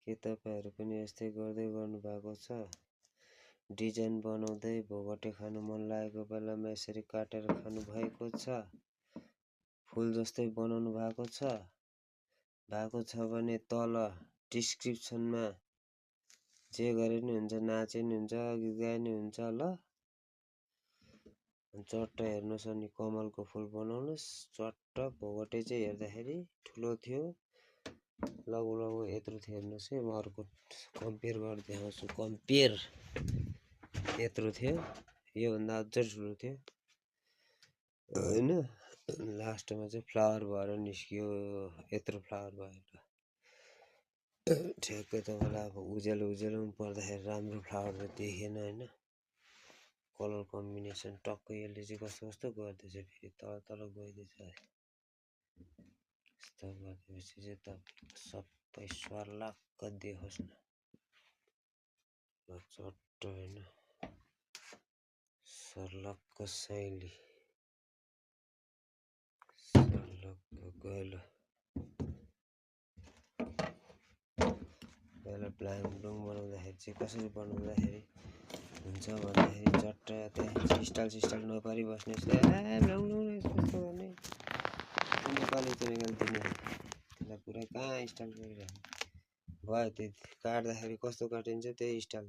के तपाईहरु पनि यस्तै गर्दै गर्नु भएको छ? डिजाइन बनाउँदै भोगटे खानु मन लागेको बेलामा यसरी काटेर खानु भएको छ? फूल जस्तै बनाउनु भएको छ? भएको छ भने तल डिस्क्रिप्सनमा जे गरे नि हुन्छ, नाचे नि हुन्छ, गीत गाए नि हुन्छ ल। चट्ट हेर्नुस् अनि कमलको फूल बनाउनुस्। चट्ट भोगटे चाहिँ हेर्दाखेरि ठुलो थियो, लगभग लगभग यत्रो थियो हेर्नुस् है। म अर्को कम्पेयर गरेर देखाउँछु। कम्पेयर यत्रो थियो, यो भन्दा अझ ठुलो थियो हैन। लास्टमा चाहिँ फ्लावर भएर निस्कियो, यत्रो फ्लावर भएर। ठ्याक्कै तपाईलाई अब उज्यालो उज्यालोमा पर्दाखेरि राम्रो फ्लावर त देखेन हैन। कलर कम्बिनेसन टक्कै यसले चाहिँ कस्तो कस्तो गर्दैछ, फेरि तल तल गइदिएछ। यस्तो गरिदिएपछि चाहिँ तपाईको सबै सर्लक्क देखोस् न। चट्ट हैन, सर्लक्क शैली, सर्लक्क गयो। पहिला प्लान ब्लुङ बनाउँदाखेरि चाहिँ कसरी बनाउँदाखेरि हुन्छ भन्दाखेरि चट्ट त्यहाँ स्टाइल नपारी बस्ने। ब्लुङ कस्तो गर्ने नेपाली दिने त्यसलाई पुरा कहाँ स्टाइल गरिराख्ने भयो। त्यति काट्दाखेरि कस्तो काटिन्छ त्यही स्टाइल